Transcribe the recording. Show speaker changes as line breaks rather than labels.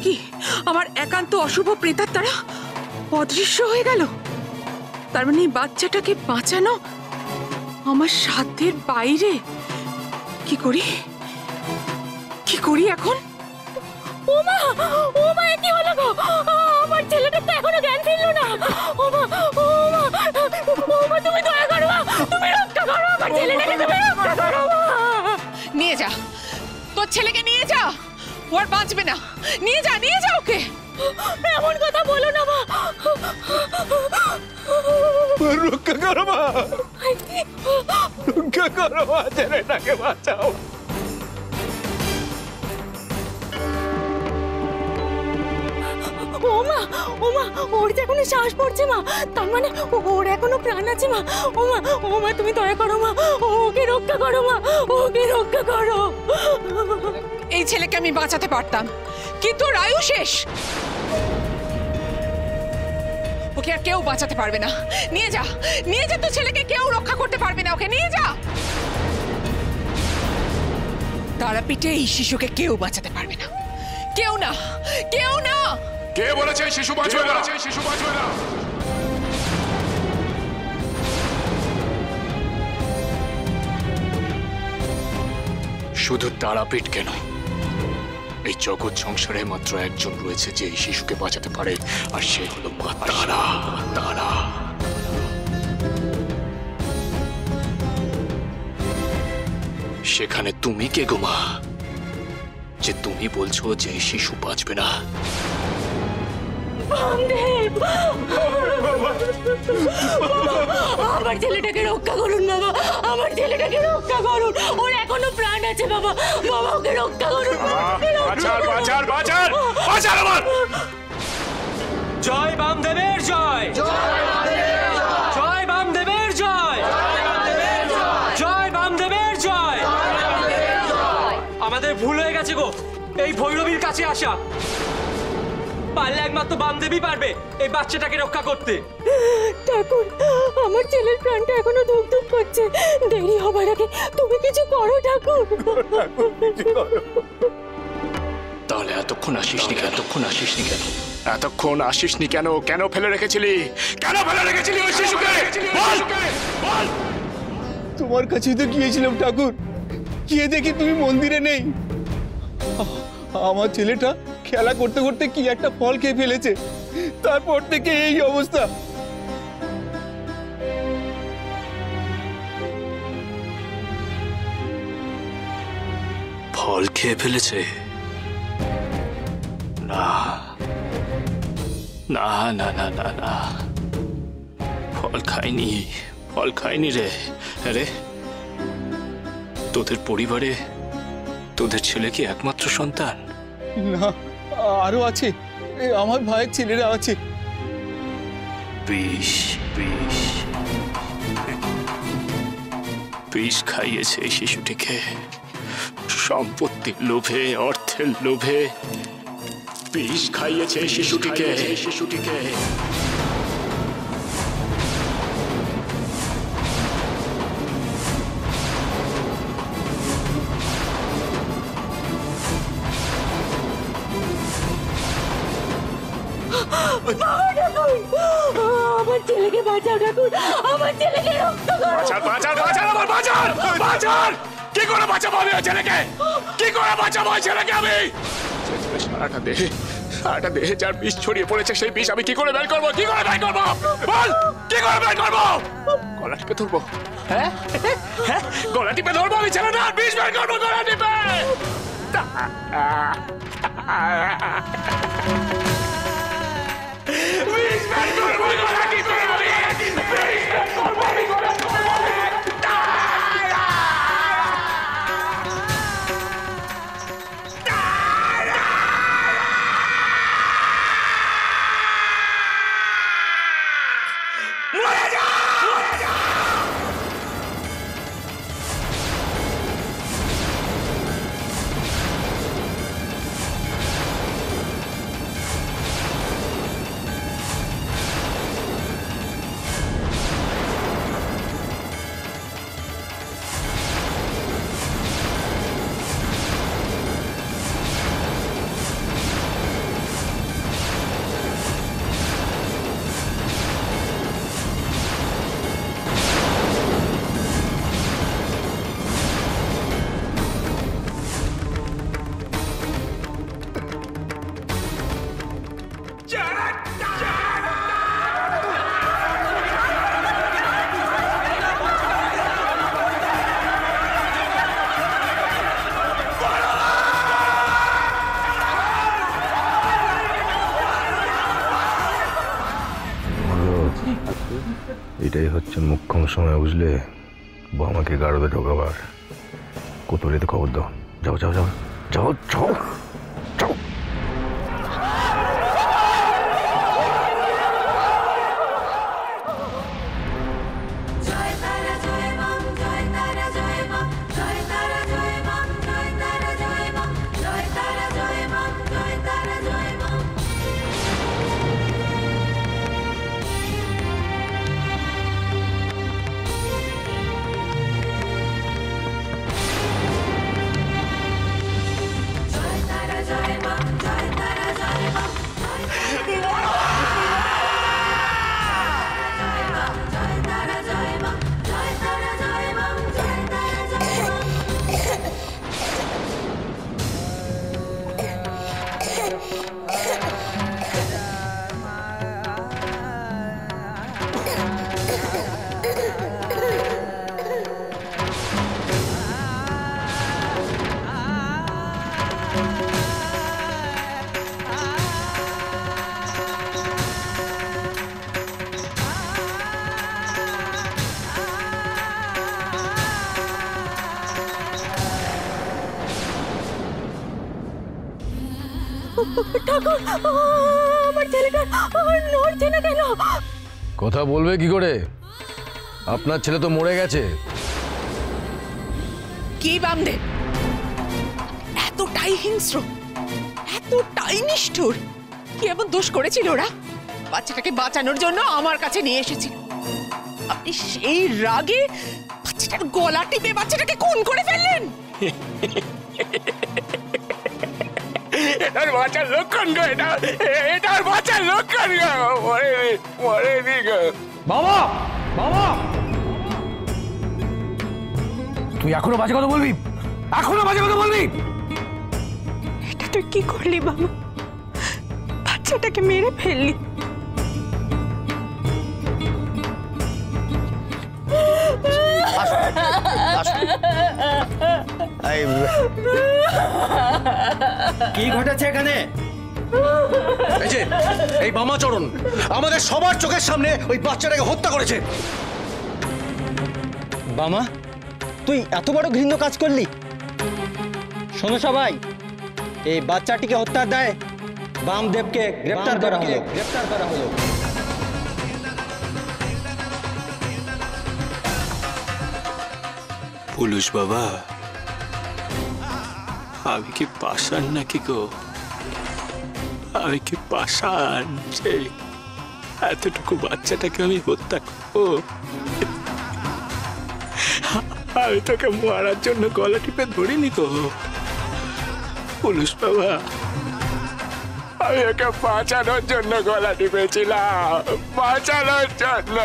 কি আমার একান্ত অশুভ প্রেতাত্মারা অদৃশ্য হয়ে গেল? তার মানে এই বাচ্চাটাকে বাঁচানো আমার সাধ্যের বাইরে। কি করি এখন?
ওমা ওমা কি হলো গো? আমার ছেলেটা তো এখনো জ্ঞান ফিরলো না। ওমা ওমা ওমা তুমি দয়া করো, তুমি রক্ষা করো আমার ছেলেটাকে, তুমি রক্ষা করো।
নিয়ে যা তোর ছেলেকে, নিয়ে যা, ও আর বাঁচবে না। নিয়ে যা ওকে।
এমন কথা বলো না মা।
রক্ষা করো মা, রক্ষা করো মা, ছেলেটাকে বাঁচাও।
ওমা ওমা ওর যে এখনো শ্বাস পড়ছে মা, তার মানে ওর এখনো প্রাণ আছে মা। ওমা ওমা তুমি দয়া করো মা, ওকে রক্ষা করো মা, ওকে রক্ষা করো।
এই ছেলেকে আমি বাঁচাতে পারতাম, কিন্তু ওর আয়ু শেষ। ওকে আর কেউ বাঁচাতে পারবে না। নিয়ে যা তোর ছেলেকে, কেউ রক্ষা করতে পারবে না। ওকে নিয়ে যা। তারাপীঠে এই শিশুকে কেউ বাঁচাতে পারবে না, কেউ না।
কে বলেছে শিশু বাঁচবে না? শুধু তারাপীঠ কেন, এই জগৎ সংসারে মাত্র একজন রয়েছে যে এই শিশুকে বাঁচাতে পারে, আর সে হলো মা তারা। সেখানে তুমি কে গো মা, যে তুমি বলছো যে এই শিশু বাঁচবে না?
আমার ছেলেটাকে রক্ষা করুন বাবা, আমার ছেলেটাকে রক্ষা করুন, ওর এখনো প্রাণ আছে বাবা, বাবা ওকে রক্ষা করুন।
বাঁচার আমার।
জয় বামদেবের জয়, জয় বামদেবের জয়, জয় বামদেবের জয়। আমাদের ভুল হয়ে গেছে গো এই ভৈরবীর কাছে আসা। পারলে একমাত্র বামদেবী পারবে এই বাচ্চাটাকে রক্ষা করতে।
ঠাকুর, আমার ছেলের প্রাণটা এখনো ধুক ধুক করছে, দেরি হবার আগে তুমি কিছু করো ঠাকুর।
তাহলে এতক্ষণ আসিসনি কেন? এতক্ষণ আসিসনি কেন? কেন ফেলে রেখেছিলি ওই শিশুকে? বল।
তোমার কাছেই তো গিয়েছিলাম ঠাকুর, গিয়ে দেখি তুমি মন্দিরে নেই। আমার ছেলেটা খেলা করতে করতে কি একটা ফল খেয়ে ফেলেছে, তারপর থেকে এই অবস্থা।
ফল খেয়ে ফেলেছে? না, ফল খাইনি রে। তোদের পরিবারে তোদের ছেলে কি একমাত্র সন্তান?
না, আরো আছে, আমার ভাইয়ের ছেলেরা আছে।
বিষ খাইয়েছে এই শিশুটিকে, সম্পত্তির লোভে, অর্থের লোভে বিষ খাইয়েছে এই শিশুটিকে।
আমার ছেলেকে বাঁচাও ঠাকুর, আমার ছেলেকে রক্ষা করো।
বাঁচার! কি করে বাঁচাবো আমি ওই ছেলেকে? আমি সারাটা দেহে যার বিষ ছড়িয়ে পড়েছে, সেই বিষ আমি কি করে বের করবো? বল, কি করে বের করবো? গলা টিপে ধরবো? হ্যাঁ, গলা টিপে ধরবো আমি ছেলেটার বিষ বের করবো, গলা টিপে। বিষ বের করবো, গলা টিপে।
এটাই হচ্ছে মুখ্যম সময়, বুঝলে? আমাকে গাড়োতে ঢোকাবার। কোতোয়ালিতে খবর দাও। যাও যাও যাও যাও যাও যাও।
ঠাকুর, আমার ছেলেটা নড়ছে না কেন?
কথা বলবে কি করে? আপনার ছেলে তো মরে গেছে।
কি বামদেব, এতটাই হিংস্র, এতটাই নিষ্ঠুর? কি এমন দোষ করেছিল ওরা? বাচ্চাটাকে বাঁচানোর জন্য আমার কাছে নিয়ে এসেছিল। আপনি সেই রাগে বাচ্চাটার গলা টিপে বাচ্চাটাকে খুন করে ফেললেন।
এটার বাঁচার লক্ষণ গো, এটার বাঁচার লক্ষণ গো। মরেনি গো।
বাবা বাবা, তুই এখনো বাজে কথা বলবি? এখনো বাজে কথা বলবি?
এটা তুই কি করলি বাবা? বাচ্চাটাকে মেরে ফেললি।
কি ঘটেছে এখানে?
এই যে এই বামাচরণ আমাদের সবার চোখের সামনে ওই বাচ্চাটাকে হত্যা করেছে।
বামা, তুই এত বড় ঘৃণ্য কাজ করলি? শোনো সবাই, এই বাচ্চাটিকে হত্যার দায়ে বামদেবকে গ্রেফতার করা হলো।
পুলিশ বাবা, আমি কি পাষাণ নাকি গো? আমি কি পাষাণ যে এতটুকু বাচ্চাটাকে আমি হত্যা করবো? আমি তোকে মারার জন্য গলা টিপে ধরিনি গো পুলিশ বাবা।
আমি ওকে বাঁচানোর জন্য গলা টিপেছিলাম, বাঁচানোর জন্য।